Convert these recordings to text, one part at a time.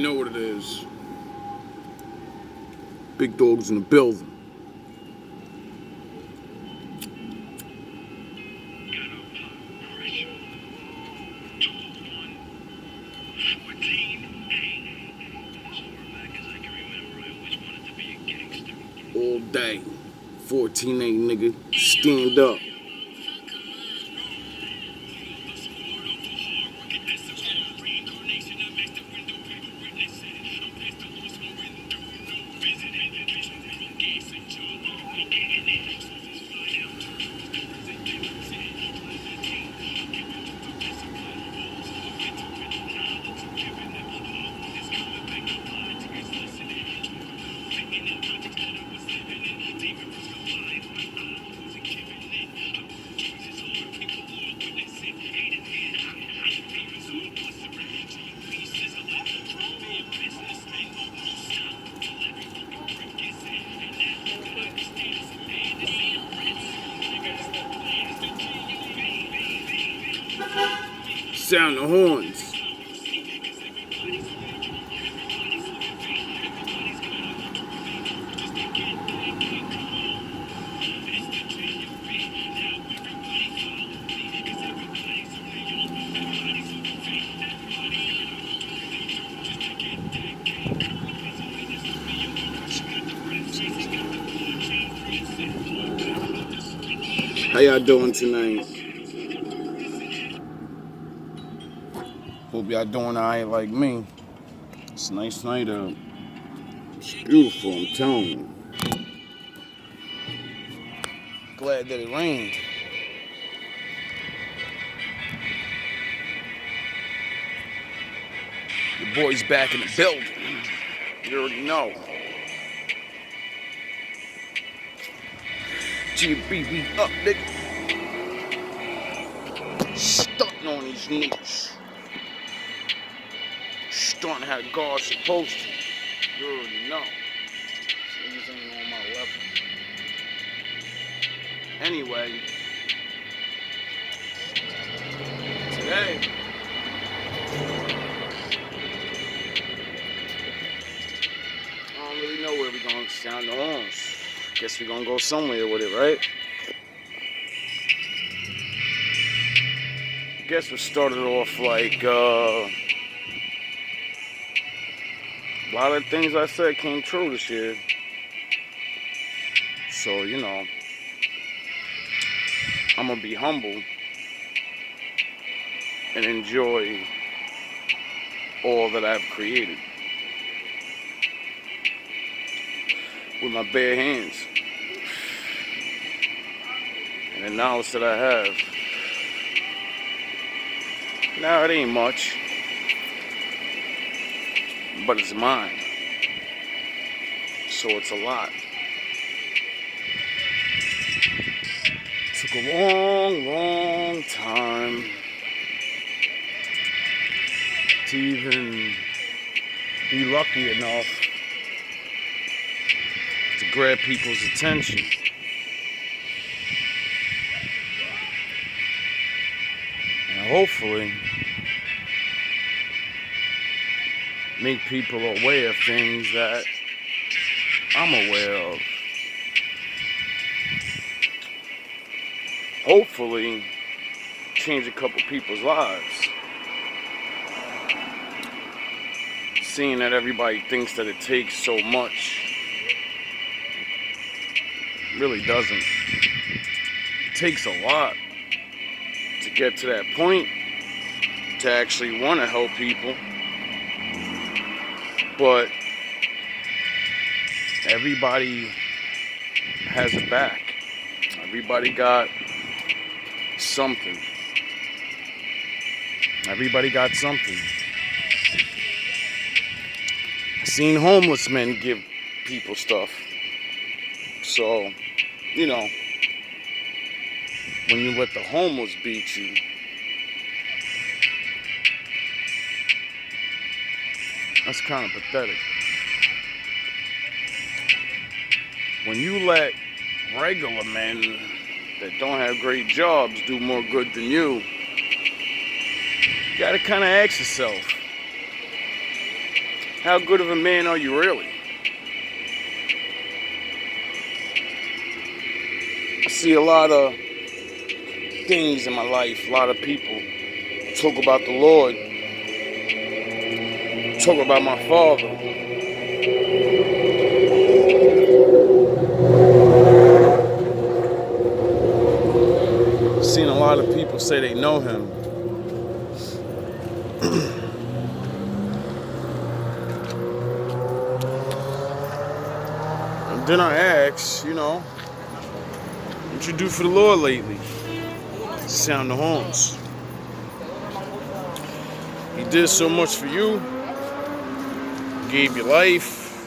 know what it is. Big dogs in the building. All day. 14-8, nigga. Stand up. Sound the horns. How y'all doing tonight? Hope y'all doing alright like me. It's a nice night out. It's beautiful, I'm telling you. Glad that it rained. Your boy's back in the building. You already know. GMB, we up, nigga. Stunting on these niggas. Stunting how God's supposed to. You already know. These niggas ain't on my level. Anyway. Today. I don't really know where we're going to sound the horns. Guess we're going to go somewhere with it, right? Guess we started off like, a lot of things I said came true this year. So, you know, I'm going to be humble and enjoy all that I've created with my bare hands and the knowledge that I have. Now, it ain't much, but it's mine, so it's a lot. It took a long, long time to even be lucky enough to grab people's attention. And hopefully make people aware of things that I'm aware of. Hopefully change a couple people's lives. Seeing that everybody thinks that it takes so much, really doesn't. It takes a lot to get to that point, to actually want to help people. But everybody has a back. Everybody got something. Everybody got something. I've seen homeless men give people stuff. So, you know, when you let the homeless beat you, that's kind of pathetic. When you let regular men that don't have great jobs do more good than you gotta kind of ask yourself, How good of a man are you really? I see a lot of things in my life, a lot of people talk about the Lord, talk about my father. I've seen a lot of people say they know him. And then I ask, what you do for the Lord lately? Sound the horns. He did so much for you. Gave you life.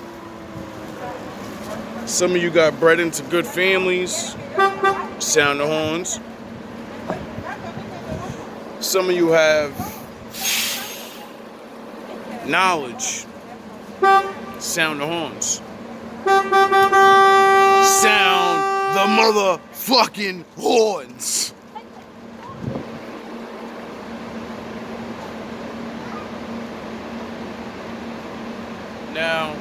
Some of you got bred into good families. Sound the horns. Some of you have knowledge. Sound the horns. Sound the motherfucking horns. Now,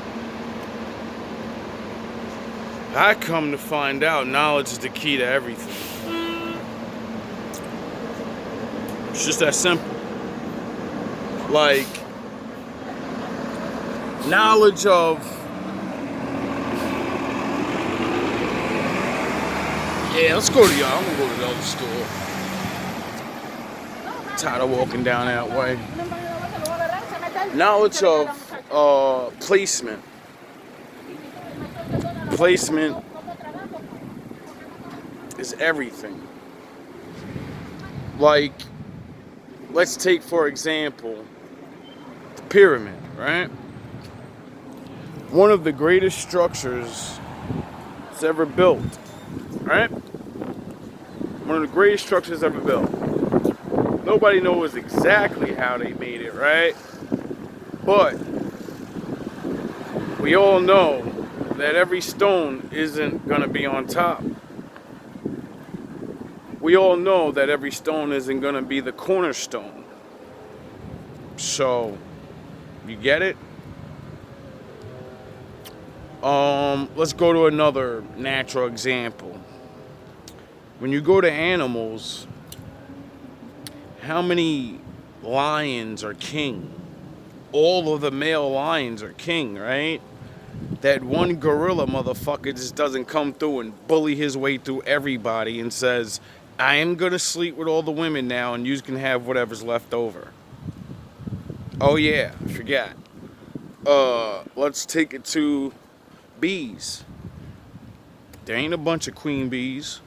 I come to find out knowledge is the key to everything. It's just that simple. Like, knowledge of, yeah, let's go to y'all. I'm gonna go to the other store. I'm tired of walking down that way. Knowledge of placement. Placement is everything. Like, let's take for example the pyramid, right? One of the greatest structures that's ever built, right? One of the greatest structures ever built. Nobody knows exactly how they made it, right? But we all know that every stone isn't gonna be on top. We all know that every stone isn't gonna be the cornerstone. So, you get it? Let's go to another natural example. When you go to animals, how many lions are king? All of the male lions are king, right? That one gorilla motherfucker just doesn't come through and bully his way through everybody and says, I am gonna sleep with all the women now and you can have whatever's left over. Oh yeah, I forgot. Let's take it to bees. There ain't a bunch of queen bees.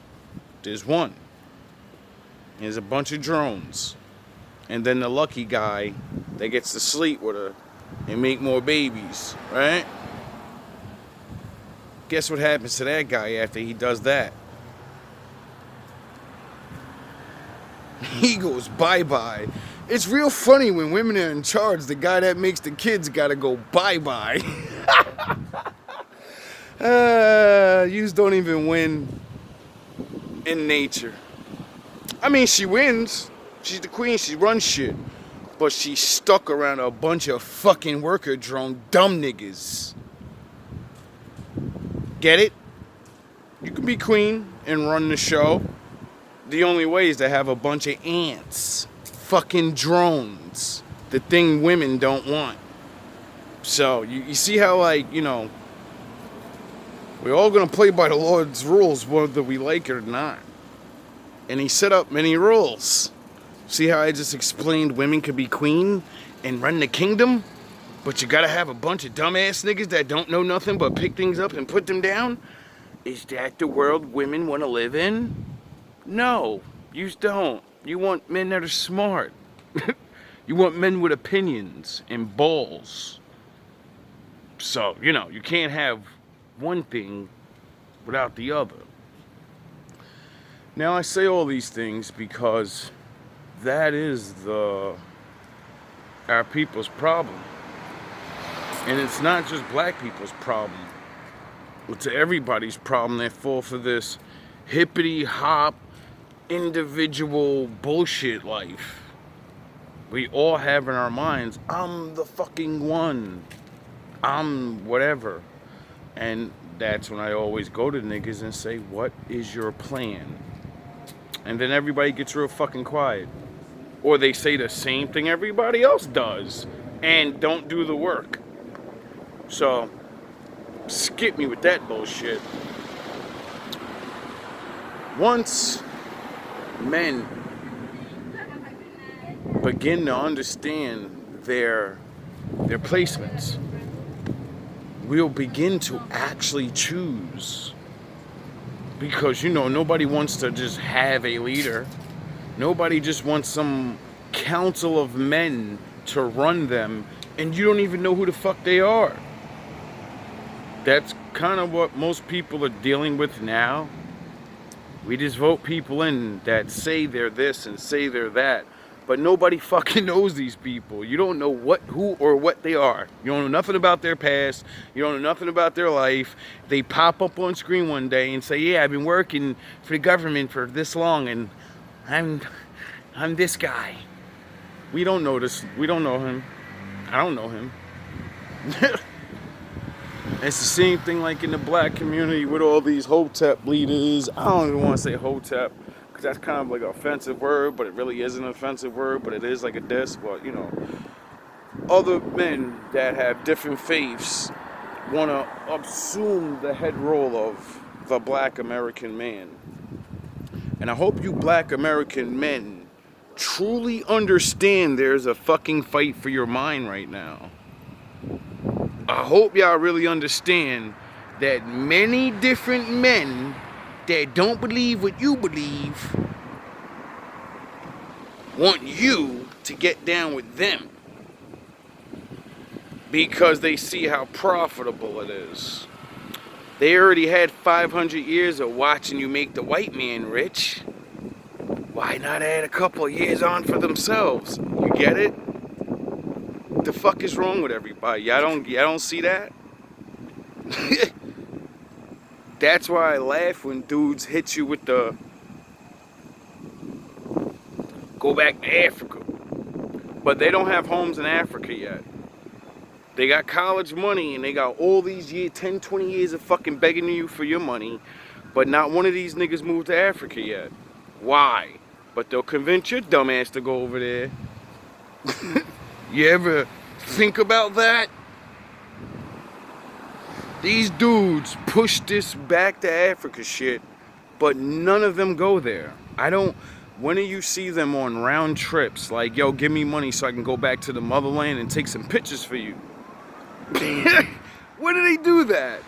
There's one. There's a bunch of drones. And then the lucky guy that gets to sleep with her and make more babies, right? Guess what happens to that guy after he does that? He goes bye-bye. It's real funny when women are in charge. The guy that makes the kids gotta go bye-bye. Yous don't even win in nature. I mean, she wins. She's the queen. She runs shit. But she's stuck around a bunch of fucking worker drone dumb niggas. Get it? You can be queen and run the show. The only way is to have a bunch of ants. Fucking drones. The thing women don't want. So, you see how, like, we're all gonna play by the Lord's rules whether we like it or not. And he set up many rules. See how I just explained women could be queen and run the kingdom? But you gotta have a bunch of dumbass niggas that don't know nothing but pick things up and put them down? Is that the world women want to live in? No, you don't. You want men that are smart. You want men with opinions and balls. So, you can't have one thing without the other. Now, I say all these things because that is our people's problem. And it's not just black people's problem. It's everybody's problem that fall for this hippity-hop, individual bullshit life. We all have in our minds, I'm the fucking one. I'm whatever. And that's when I always go to niggas and say, what is your plan? And then everybody gets real fucking quiet. Or they say the same thing everybody else does and don't do the work. So, skip me with that bullshit. Once men begin to understand their placements, we'll begin to actually choose. Because, nobody wants to just have a leader. Nobody just wants some council of men to run them, and you don't even know who the fuck they are. That's kind of what most people are dealing with now. We just vote people in that say they're this and say they're that. But nobody fucking knows these people. You don't know who or what they are. You don't know nothing about their past. You don't know nothing about their life. They pop up on screen one day and say, yeah, I've been working for the government for this long and I'm this guy. We don't know this. We don't know him. I don't know him. It's the same thing like in the black community with all these hotep leaders. I don't even want to say hotep because that's kind of like an offensive word, but it really isn't an offensive word, but it is like a diss. But, other men that have different faiths want to assume the head role of the black American man. And I hope you black American men truly understand there's a fucking fight for your mind right now. I hope y'all really understand that many different men that don't believe what you believe want you to get down with them because they see how profitable it is. They already had 500 years of watching you make the white man rich. Why not add a couple of years on for themselves? You get it? What the fuck is wrong with everybody? Y'all don't see that? That's why I laugh when dudes hit you with the go back to Africa. But they don't have homes in Africa yet. They got college money and they got all these 10, 20 years of fucking begging you for your money. But not one of these niggas moved to Africa yet. Why? But they'll convince your dumbass to go over there. You ever think about that? These dudes push this back to Africa shit, but none of them go there. When do you see them on round trips? Like, yo, give me money so I can go back to the motherland and take some pictures for you. When do they do that?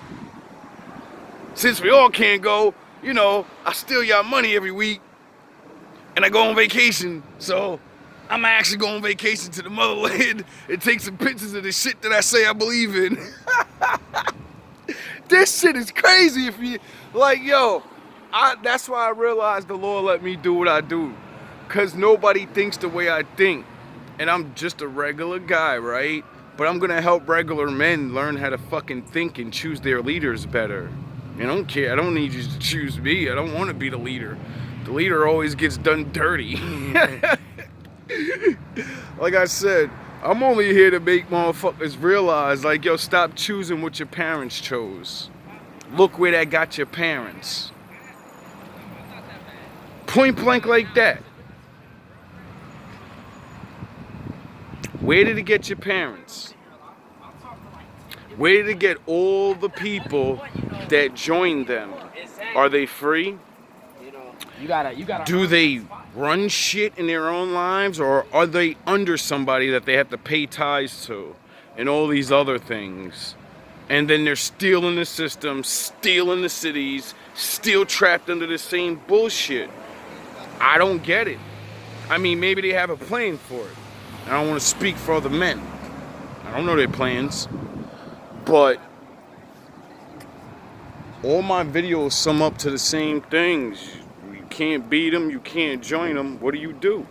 Since we all can't go, I steal y'all money every week. And I go on vacation, so I'm actually going on vacation to the motherland and take some pictures of the shit that I say I believe in. This shit is crazy if you, that's why I realized the Lord let me do what I do. Because nobody thinks the way I think. And I'm just a regular guy, right? But I'm going to help regular men learn how to fucking think and choose their leaders better. I don't care. I don't need you to choose me. I don't want to be the leader. The leader always gets done dirty. Like I said, I'm only here to make motherfuckers realize, yo, stop choosing what your parents chose. Look where that got your parents. Point blank like that. Where did it get your parents? Where did it get all the people that joined them? Are they free? Do they run shit in their own lives, or are they under somebody that they have to pay ties to and all these other things? And then they're still in the system, still in the cities, still trapped under the same bullshit. I don't get it. I mean, maybe they have a plan for it. I don't want to speak for other men. I don't know their plans. But all my videos sum up to the same things. You can't beat them, you can't join them. What do?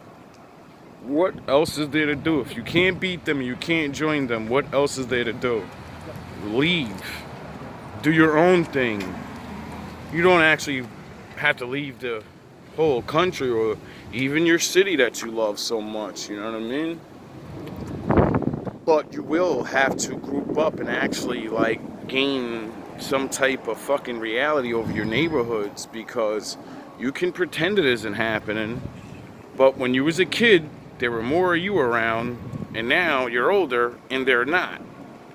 What else is there to do? If you can't beat them, you can't join them, what else is there to do? Leave. Do your own thing. You don't actually have to leave the whole country or even your city that you love so much, you know what I mean? But you will have to group up and actually like gain some type of fucking reality over your neighborhoods, because you can pretend it isn't happening, but when you was a kid, there were more of you around, and now you're older and they're not.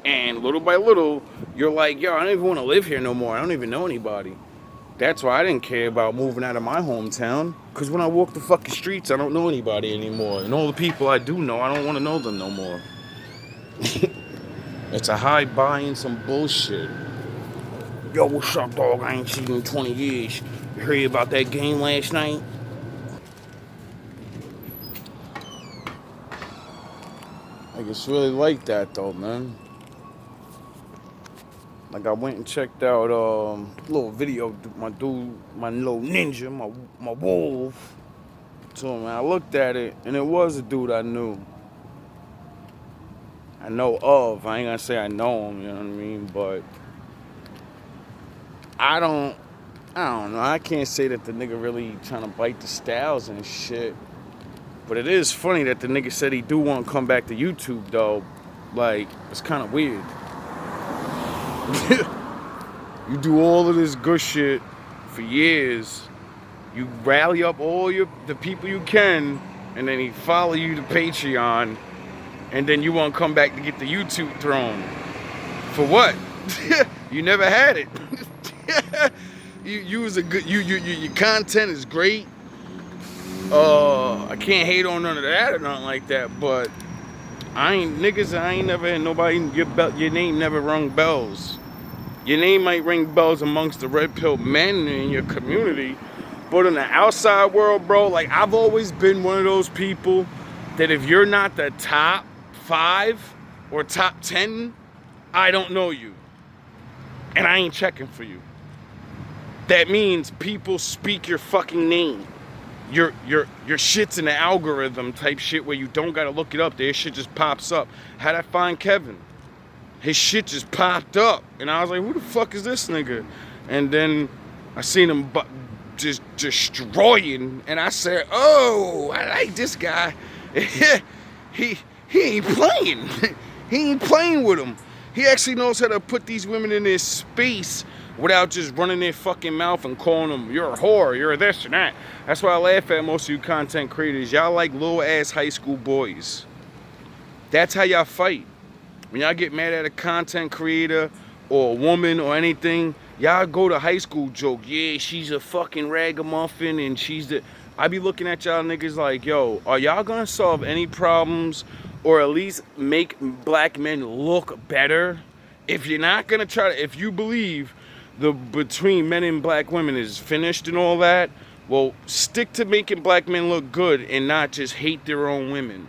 And little by little, you're like, yo, I don't even want to live here no more. I don't even know anybody. That's why I didn't care about moving out of my hometown, because when I walk the fucking streets, I don't know anybody anymore. And all the people I do know, I don't want to know them no more. It's a high buying some bullshit. Yo, what's up, dog? I ain't seen you in 20 years. You heard about that game last night? Like, it's really like that, though, man. Like, I went and checked out a little video, my little ninja, my wolf. So, man, I looked at it, and it was a dude I knew. I know of. I ain't gonna say I know him, you know what I mean? But I don't know. I can't say that the nigga really trying to bite the styles and shit. But it is funny that the nigga said he do want to come back to YouTube, though. Like, it's kind of weird. You do all of this good shit for years. You rally up all the people you can, and then he follow you to Patreon, and then you want to come back to get the YouTube throne. For what? You never had it. You was a good. Your content is great. I can't hate on none of that or nothing like that, but I ain't never had nobody, your name never rung bells. Your name might ring bells amongst the red pill men in your community, but in the outside world, bro, like, I've always been one of those people that if you're not the top 5 or top 10, I don't know you. And I ain't checking for you. That means people speak your fucking name. Your shit's in the algorithm type shit where you don't gotta look it up. Their shit just pops up. How'd I find Kevin? His shit just popped up. And I was like, who the fuck is this nigga? And then I seen him just destroying. And I said, oh, I like this guy. he ain't playing. He ain't playing with him. He actually knows how to put these women in their space without just running their fucking mouth and calling them, you're a whore, you're this and that. That's why I laugh at most of you content creators. Y'all like little ass high school boys. That's how y'all fight. When y'all get mad at a content creator or a woman or anything, y'all go to high school joke. Yeah, she's a fucking ragamuffin and she's the... I be looking at y'all niggas like, yo, are y'all gonna solve any problems or at least make black men look better? If you're not gonna try to... If you believe the between men and black women is finished and all that, well, stick to making black men look good and not just hate their own women.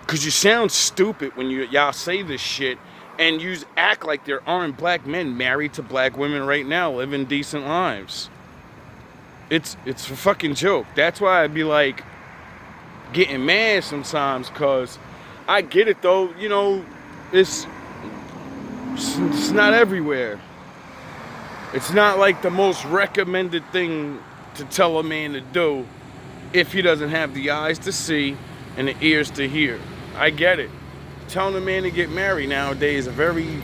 Because you sound stupid when y'all say this shit and you act like there aren't black men married to black women right now living decent lives. It's a fucking joke. That's why I'd be like getting mad sometimes, because I get it though, you know, it's not everywhere. It's not like the most recommended thing to tell a man to do if he doesn't have the eyes to see and the ears to hear. I get it. Telling a man to get married nowadays is a very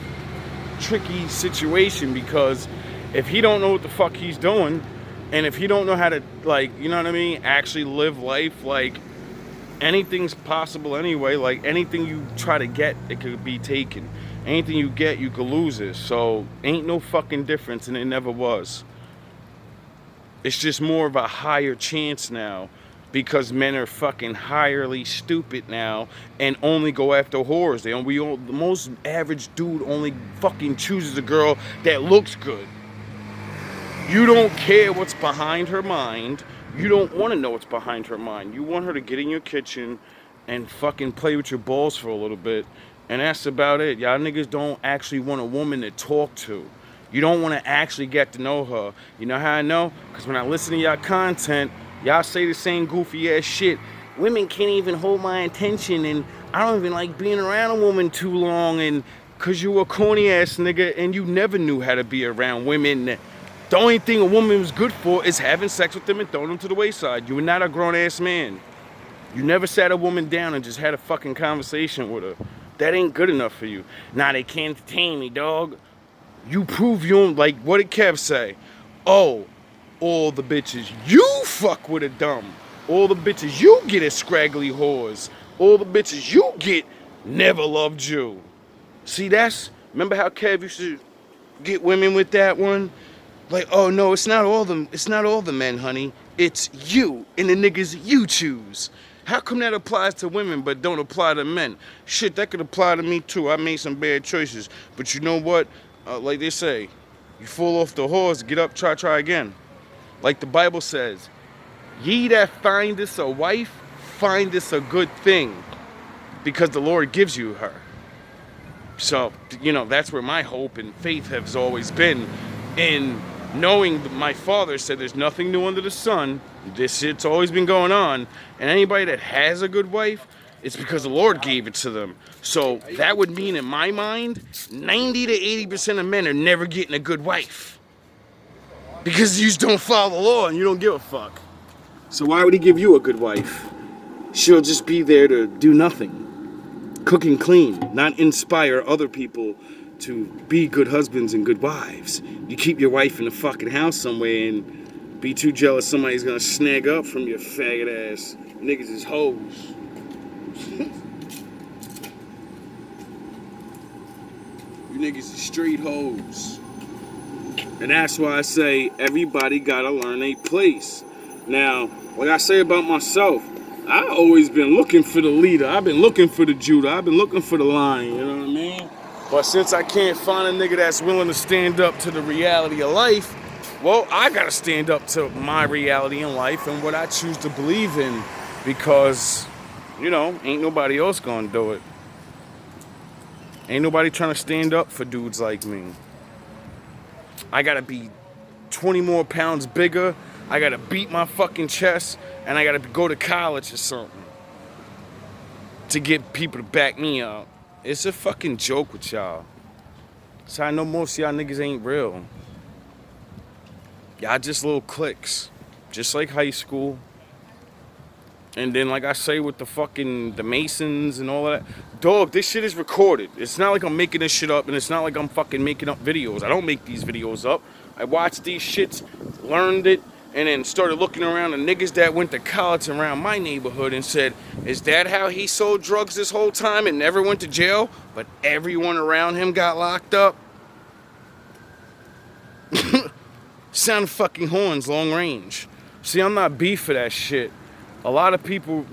tricky situation, because if he don't know what the fuck he's doing, and if he don't know how to, like, you know what I mean, actually live life, like, anything's possible anyway. Like, anything you try to get, it could be taken. Anything you get, you could lose it. So, ain't no fucking difference, and it never was. It's just more of a higher chance now, because men are fucking highly stupid now and only go after whores. The most average dude only fucking chooses a girl that looks good. You don't care what's behind her mind. You don't want to know what's behind her mind. You want her to get in your kitchen and fucking play with your balls for a little bit. And that's about it. Y'all niggas don't actually want a woman to talk to. You don't want to actually get to know her. You know how I know? Because when I listen to y'all content, y'all say the same goofy ass shit. Women can't even hold my attention, and I don't even like being around a woman too long, and because you a corny ass nigga and you never knew how to be around women. The only thing a woman was good for is having sex with them and throwing them to the wayside. You are not a grown ass man. You never sat a woman down and just had a fucking conversation with her. That ain't good enough for you. Nah, they can't entertain me, dog. You prove you don't, like, what did Kev say? Oh, all the bitches you fuck with are dumb. All the bitches you get as scraggly whores. All the bitches you get never loved you. See, remember how Kev used to get women with that one? Like, oh no, it's not all the men, honey. It's you and the niggas you choose. How come that applies to women but don't apply to men? Shit, that could apply to me too. I made some bad choices. But you know what? Like they say, you fall off the horse, get up, try again. Like the Bible says, ye that findeth a wife, findeth a good thing, because the Lord gives you her. So, that's where my hope and faith has always been, in knowing that my father said there's nothing new under the sun. This shit's always been going on. And anybody that has a good wife, it's because the Lord gave it to them. So that would mean, in my mind, 90 to 80% of men are never getting a good wife. Because you just don't follow the law and you don't give a fuck. So why would he give you a good wife? She'll just be there to do nothing. Cook and clean, not inspire other people to be good husbands and good wives. You keep your wife in the fucking house somewhere and be too jealous somebody's gonna snag up from your faggot ass. Niggas is hoes. You niggas is straight hoes. And that's why I say everybody gotta learn their place. Now, like I say about myself, I've always been looking for the leader. I've been looking for the Judah. I've been looking for the lion, you know what I mean? But since I can't find a nigga that's willing to stand up to the reality of life, well, I gotta stand up to my reality in life and what I choose to believe in, because, ain't nobody else gonna do it. Ain't nobody trying to stand up for dudes like me. I gotta be 20 more pounds bigger. I gotta beat my fucking chest, and I gotta go to college or something to get people to back me up. It's a fucking joke with y'all. So I know most of y'all niggas ain't real. Y'all just little cliques, just like high school. And then, like I say, with the Masons and all of that, dog, this shit is recorded. It's not like I'm making this shit up, and it's not like I'm fucking making up videos. I don't make these videos up. I watched these shits, learned it, and then started looking around the niggas that went to college around my neighborhood and said, is that how he sold drugs this whole time and never went to jail, but everyone around him got locked up? Sound fucking horns, long range. See, I'm not beef for that shit. A lot of people,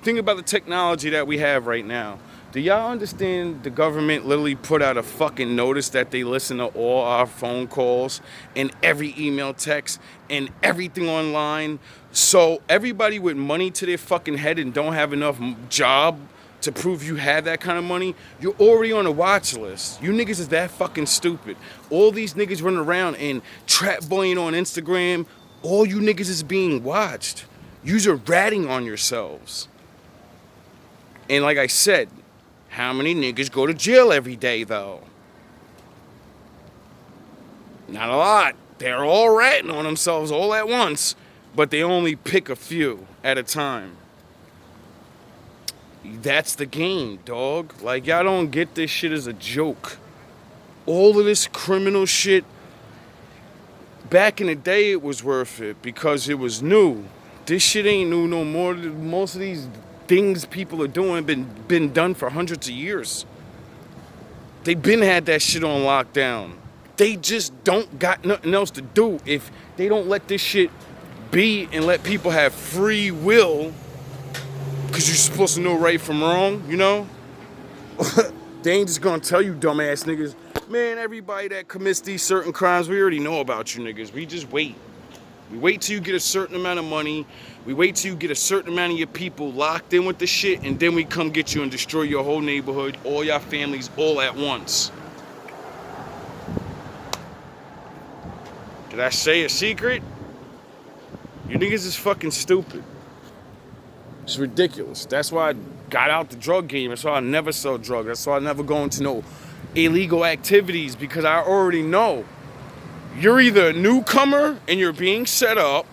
think about the technology that we have right now. Do y'all understand the government literally put out a fucking notice that they listen to all our phone calls and every email text and everything online? So everybody with money to their fucking head and don't have enough job to prove you have that kind of money, you're already on a watch list. You niggas is that fucking stupid. All these niggas running around and trap boying on Instagram, all you niggas is being watched. Yous are ratting on yourselves. And like I said, how many niggas go to jail every day, though? Not a lot. They're all ratting on themselves all at once, but they only pick a few at a time. That's the game, dog. Like, y'all don't get this shit as a joke. All of this criminal shit, back in the day, it was worth it because it was new. This shit ain't new no more. Most of these things people are doing been done for hundreds of years. They been had that shit on lockdown. They just don't got nothing else to do. If they don't let this shit be and let people have free will, because you're supposed to know right from wrong, they ain't just gonna tell you dumbass niggas, man, everybody that commits these certain crimes, we already know about you niggas. We just wait. We wait till you get a certain amount of money. We wait till you get a certain amount of your people locked in with the shit, and then we come get you and destroy your whole neighborhood, all your families, all at once. Did I say a secret? You niggas is fucking stupid. It's ridiculous. That's why I got out the drug game. That's why I never sell drugs. That's why I never go into no illegal activities, because I already know you're either a newcomer and you're being set up,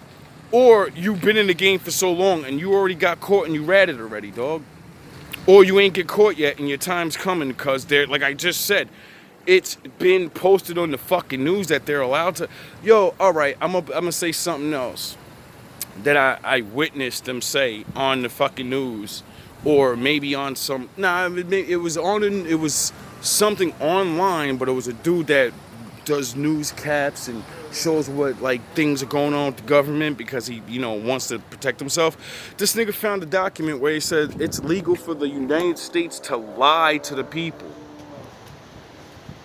Or you've been in the game for so long and you already got caught and you ratted already, dog. Or you ain't get caught yet and your time's coming because they're, like I just said, it's been posted on the fucking news that they're allowed to. Yo, all right, I'm gonna say something else that I witnessed them say on the fucking news, or maybe on some. Nah, it was on. It was something online, but it was a dude that does newscasts and shows what like things are going on with the government because he, wants to protect himself. This nigga found a document where he said it's legal for the United States to lie to the people.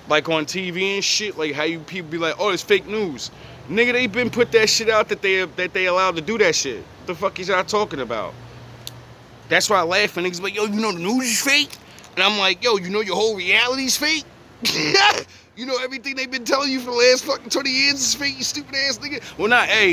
Like on TV and shit, like how you people be like, oh, it's fake news. Nigga, they been put that shit out that they allowed to do that shit. What the fuck is y'all talking about? That's why I laugh and niggas be like, yo, the news is fake? And I'm like, yo, your whole reality's fake? Everything they've been telling you for the last fucking 20 years is fake, you stupid ass nigga? Well, not, hey,